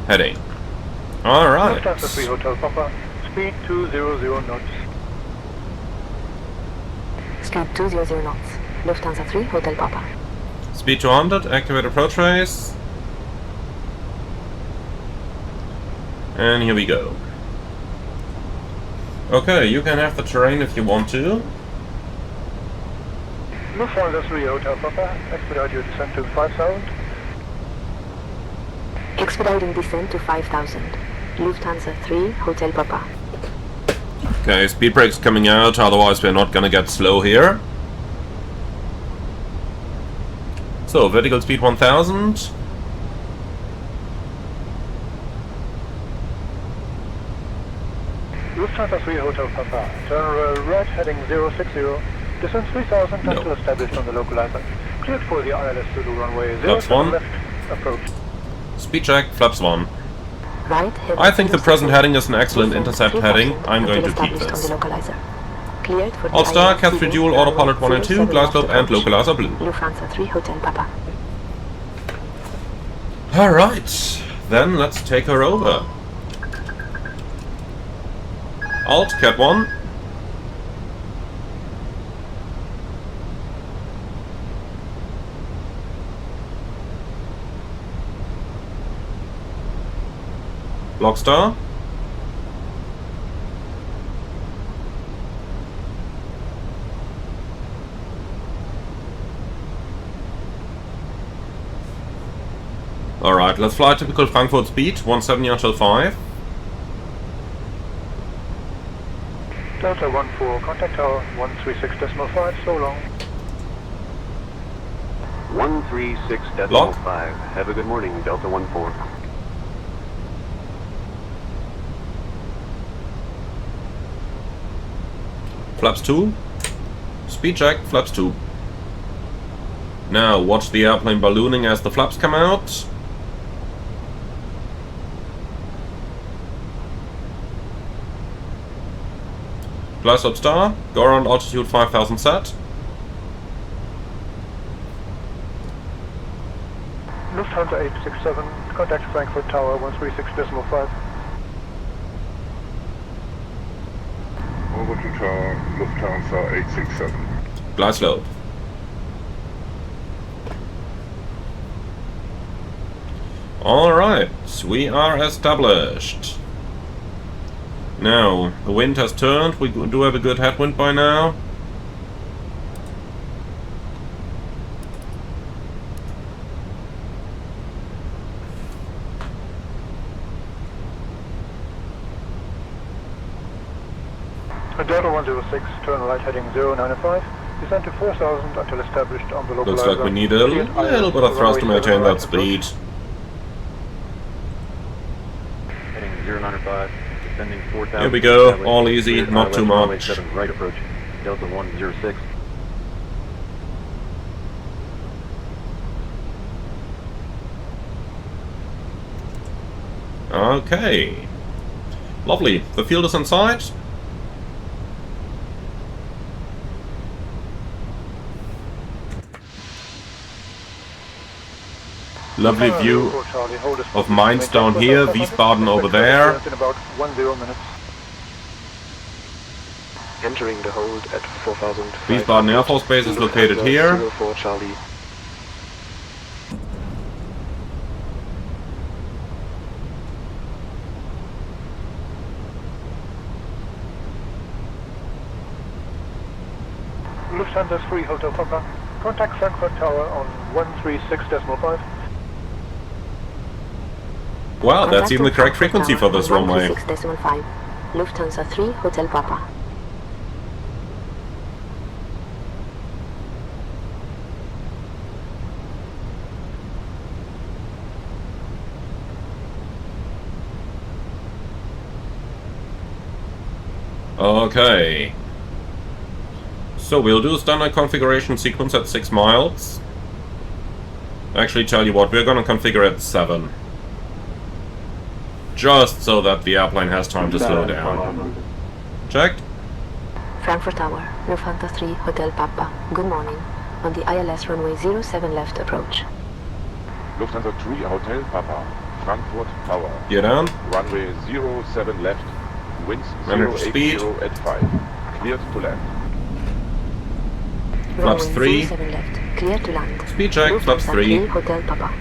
Heading. Alright. Lufthansa 3 Hotel Papa, speed 200 knots. Speed 200 knots. Lufthansa 3 Hotel Papa. Speed 200, activate approach race. And here we go. Okay, you can have the terrain if you want to. Lufthansa 3 Hotel Papa, expedite your descent to 5000. Expediting descent to 5,000. Lufthansa 3 Hotel Papa. Okay, speed brakes coming out, otherwise we're not gonna get slow here. So, vertical speed 1000. Lufthansa 3 Hotel Papa. Turn right heading 060. Descent 3000 until established on the localizer. Cleared for the ILS Zulu runway 07 left. Approach. Speed check, flaps 1. Right, I think the present heading is an excellent intercept heading. I'm going to keep this. All-Star, Cat 3 Dual, Autopilot 1 and 2, Glide Slope and Localizer Blue. Lufthansa 3 Hotel Papa. Alright, then let's take her over. Alt, Cat 1. Blockstar. Alright, let's fly typical Frankfurt speed, 170 until 5. Delta 14, contact tower 136.5, so long. 136.5. Have a good morning, Delta 14. Flaps 2. Speed check, flaps 2. Now, watch the airplane ballooning as the flaps come out. Glide slope star, go around altitude 5000 set. Lufthansa 867, contact Frankfurt Tower 136.5. Over to tower, Lufthansa 867. Glide slope. Alright, we are established. Now, the wind has turned, we do have a good headwind by now. Delta 106, turn right heading 095. Descend to 4000 until established on the localizer. Looks like we need a little bit of thrust to maintain that speed. Heading 095, descending 4000. Here we go, all easy, not too much. Right approach, Delta 106. Okay. Lovely, the field is inside. Lovely view of Mainz down here, Wiesbaden over there. In about 10 minutes. Entering the hold at 4000. Wiesbaden Air Force Base is located here. 04 Charlie. Lufthansa 3 Hotel Papa. Contact Frankfurt Tower on 136.5. Wow, that's even the correct frequency for this runway. 136.5. Lufthansa 3 Hotel Papa. Okay. So we'll do a standard configuration sequence at 6 miles. Actually, tell you what, we're gonna configure at 7. Just so that the airplane has time to slow down. Checked? Frankfurt Tower, Lufthansa 3 Hotel Papa. Good morning. On the ILS runway 07 left approach. Lufthansa 3 Hotel Papa, Frankfurt Tower. Gear down. Runway 07 left, winds Manage speed. 080 at 5. Cleared to land. Flaps 3. 07 left. Clear to land. Speed check, flaps 3. Hotel Papa.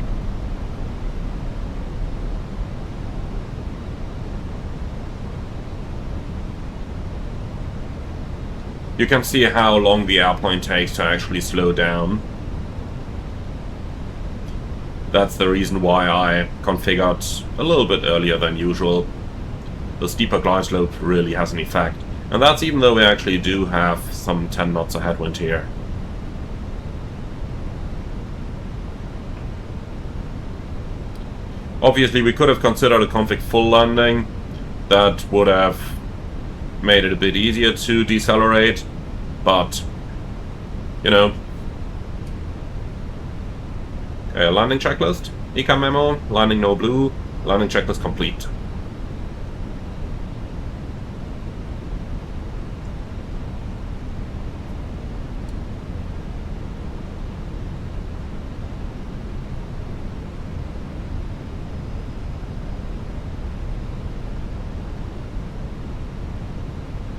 You can see how long the airplane takes to actually slow down. That's the reason why I configured a little bit earlier than usual. The steeper glide slope really has an effect. And that's even though we actually do have some 10 knots of headwind here. Obviously we could have considered a config full landing. That would have made it a bit easier to decelerate, but, you know. Okay, landing checklist, econ memo, landing no blue, landing checklist complete.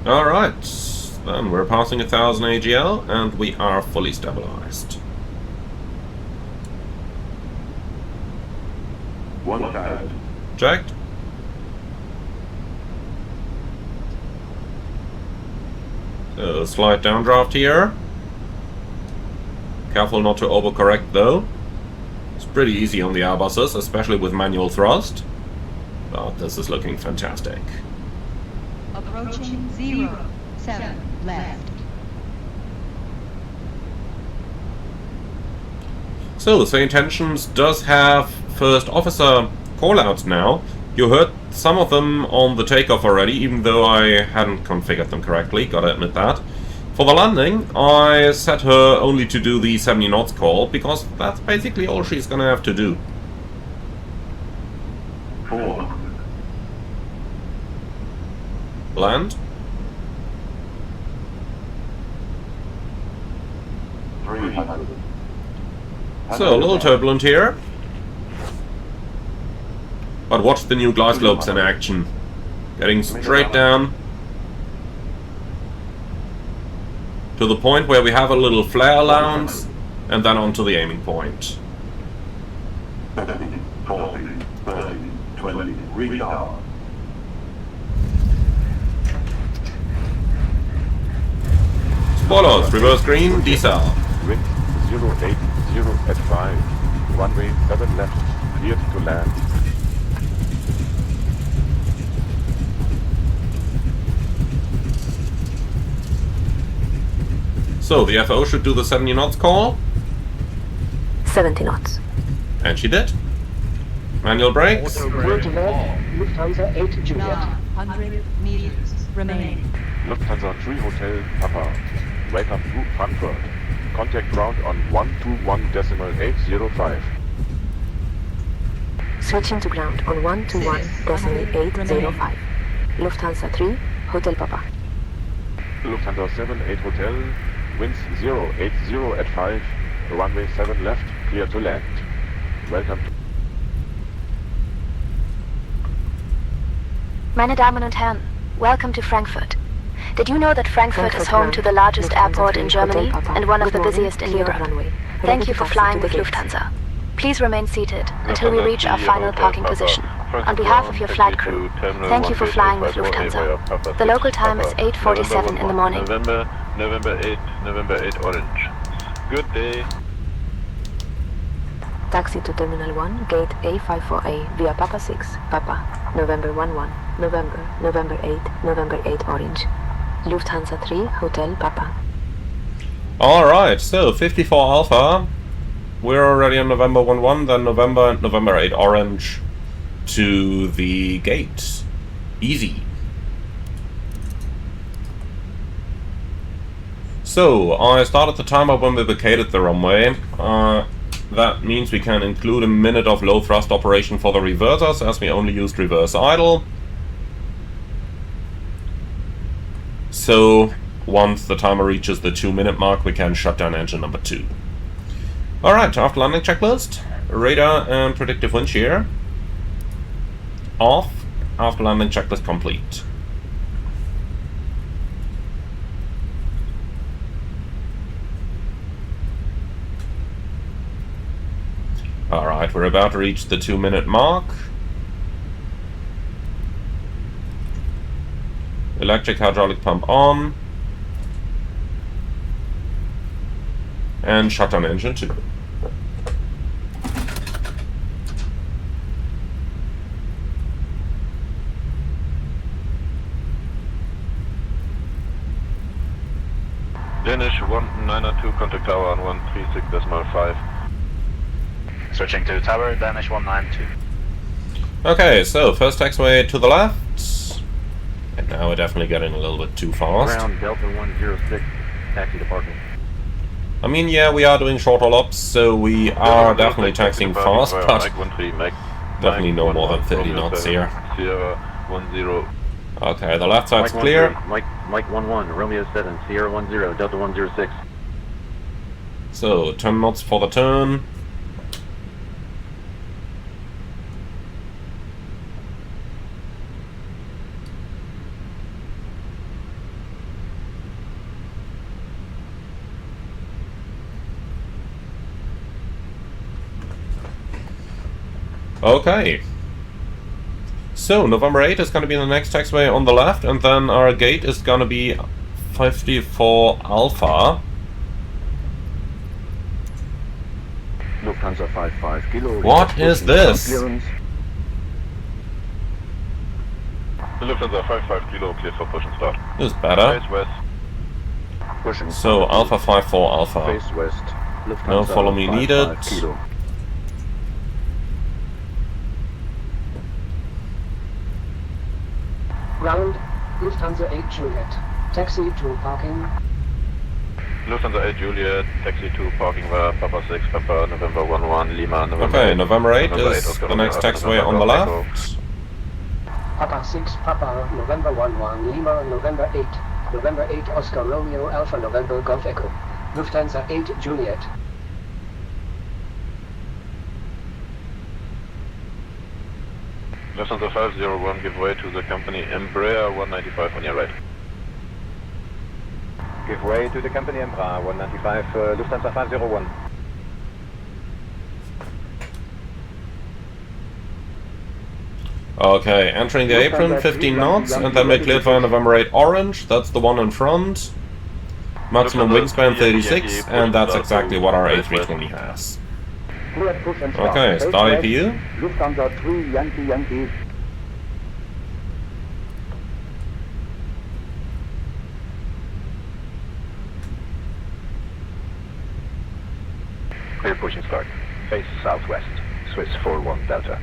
Alright, then we're passing 1000 AGL and we are fully stabilized. 1000. Checked. So, slight downdraft here. Careful not to overcorrect though. It's pretty easy on the Airbuses, especially with manual thrust. But this is looking fantastic. Approaching 07 left. So, the St. Tensions does have first officer callouts now. You heard some of them on the takeoff already, even though I hadn't configured them correctly, gotta admit that. For the landing, I set her only to do the 70 knots call, because that's basically all she's gonna have to do. 400. Land. 300. So, a little turbulent here. But watch the new glide slopes in action. Getting straight down to the point where we have a little flare allowance, and then onto the aiming point. 30, 40, 30, 20, retard. Spoilers, reverse green, decel. Wind 080 at 5. Runway 7 left, cleared to land. So, the FO should do the 70 knots call. 70 knots. And she did. Manual brakes. Lufthansa 8 Juliet. 100 meters remaining. Lufthansa 3 Hotel Papa. Welcome to Frankfurt. Contact ground on 121.805. Switching to ground on 121.805. Lufthansa 3 Hotel Papa. Lufthansa 78 Hotel. Winds 080 at 5. Runway 7 left, clear to land. Welcome to... Meine Damen und Herren, welcome to Frankfurt. Did you know that Frankfurt is home to the largest airport in Germany and one of the busiest in Europe? Thank you for flying with Lufthansa. Please remain seated until we reach our final parking position. On behalf of your flight crew, thank you for flying with Lufthansa. The local time is 8:47 in the morning. November 8 Orange. Good day. Taxi to Terminal 1, Gate A54A via Papa 6, Papa, November 11, November 8, November 8 Orange. Lufthansa 3, Hotel Papa. Alright, so 54 Alpha. We're already on November 11, then November 8 Orange to the gate. Easy. So, I started the timer when we vacated the runway. That means we can include a minute of low thrust operation for the reversers, as we only used reverse idle. So, once the timer reaches the 2-minute mark, we can shut down engine number 2. Alright, after landing checklist, radar and predictive wind shear off, after landing checklist complete. Alright, we're about to reach the 2-minute mark. Electric hydraulic pump on. And shut down engine 2. Danish 192, contact tower on 136.5. Switching to tower, Danish 192. Okay, so first taxiway to the left. And Now we're definitely getting a little bit too fast. Ground Delta 106, taxi to parking. I mean, yeah, we are doing short haul-ups, so we are definitely taxiing fast, but definitely no more than 30 knots here. Okay, the left side's clear. Mike 11, Romeo 7, Sierra 10, Delta 106. So, 10 knots for the turn. Okay. So, November 8 is going to be the next taxiway on the left, and then our gate is going to be 54 Alpha. Lufthansa 55 Kilo. What is this? Lufthansa 55 Kilo, clear for push and start. This is better. Face west. Pushing So, Alpha 54 Alpha. Face west. Lufthansa No follow me needed. Kilo. Ground, Lufthansa 8 Juliet. Taxi to parking. Lufthansa 8 Juliet, taxi to parking via Papa 6, Papa, November 11, Lima, November 8. Okay, November 8 November is 8, the next taxiway on the left. Papa 6, Papa, November 11, Lima, November 8. November 8, Oscar Romeo, Alpha, November, Golf Echo. Lufthansa 8 Juliet. Lufthansa 501, give way to the company Embraer 195 on your right. Give way to the company Embraer 195, Lufthansa 501. Okay, entering the apron, 15 knots, and then we cleared via November 8 orange, that's the one in front. Maximum wingspan 36, and that's exactly what our A320 has. Okay, start APU. Lufthansa 3 Yankee. Clear push and start. Face southwest. Swiss 41 Delta.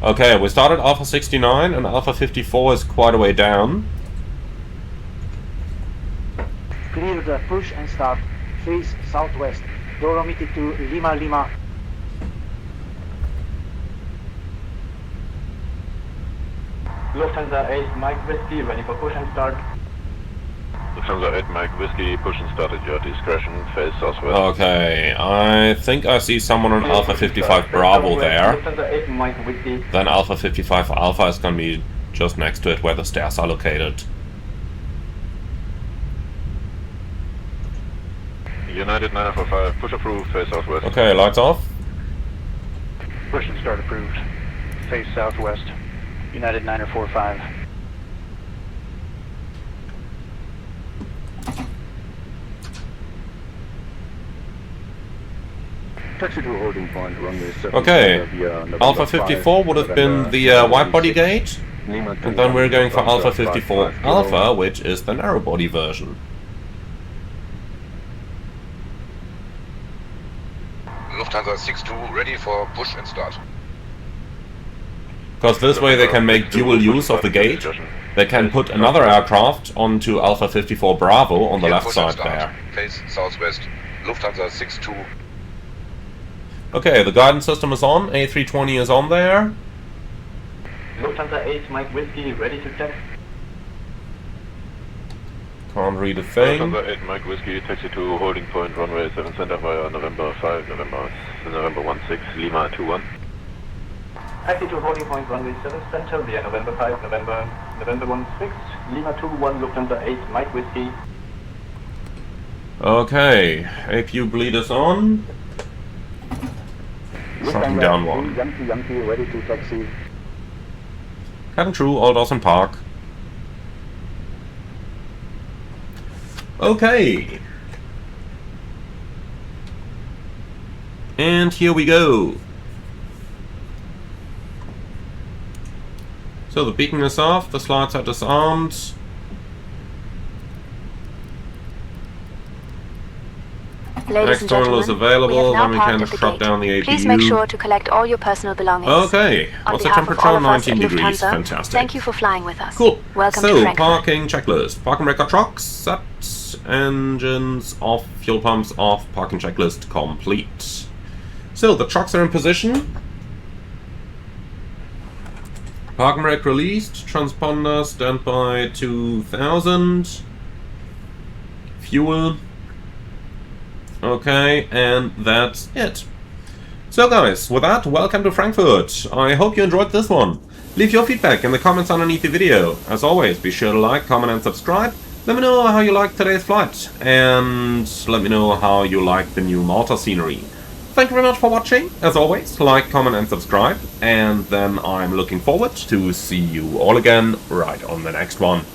Okay, we started Alpha 69, and Alpha 54 is quite a way down. Clear the push and start. Face southwest. Door omitted to Lima. Lufthansa 8 Mike Whiskey, ready for push and start. Lufthansa 8 Mike Whiskey, push and start at your discretion, face southwest. Okay, I think I see someone on Alpha 55 Bravo there. Lufthansa 8 Mike Whiskey. Then Alpha 55 Alpha is going to be just next to it where the stairs are located. United 945, push approved, face southwest. Okay, lights off. Push and start approved. Face southwest. United 945. Taxi to holding point, runway 7. Okay, Alpha 54 would have been the wide body gate, and then we're going for Alpha 54 Alpha, which is the narrow body version. Lufthansa 62 ready for push and start. Because this way they can make dual use of the gate. They can put another aircraft onto Alpha 54 Bravo on the left side there. Face southwest. Lufthansa 62. Okay, the guidance system is on. A320 is on there. Lufthansa 8 Mike Whiskey, ready to taxi. Can't read a thing. Lufthansa 8 Mike Whiskey, taxi to holding point, runway 7 center via November 5, November 16, Lima 21. Taxi to holding point, runway 7 center via November 5, November 16, Lima 21, Lufthansa 8 Mike Whiskey. Okay, APU bleed is on. Shutting down one. Yankee, ready to taxi. Cabin crew, all doors in park. Okay. And here we go. So the beacon is off, the slides are disarmed. Ladies and External is gentlemen, available, we have then we now can parked at the shut gate. down the APU. Please make sure to collect all your personal belongings. Okay, On what's the behalf of temperature? all of us 19 at degrees, Lufthansa, fantastic. Thank you for flying with us. Cool. Welcome to So, Frankfurt. parking checklist. Parking record trucks, set, engines off, fuel pumps off, parking checklist complete. So, the trucks are in position. Parking brake released, transponder standby 2000. Fuel. Okay, and that's it. So guys, with that, welcome to Frankfurt. I hope you enjoyed this one. Leave your feedback in the comments underneath the video. As always, be sure to like, comment and subscribe. Let me know how you liked today's flight. And let me know how you like the new Malta scenery. Thank you very much for watching. As always, like, comment and subscribe. And then I'm looking forward to see you all again right on the next one.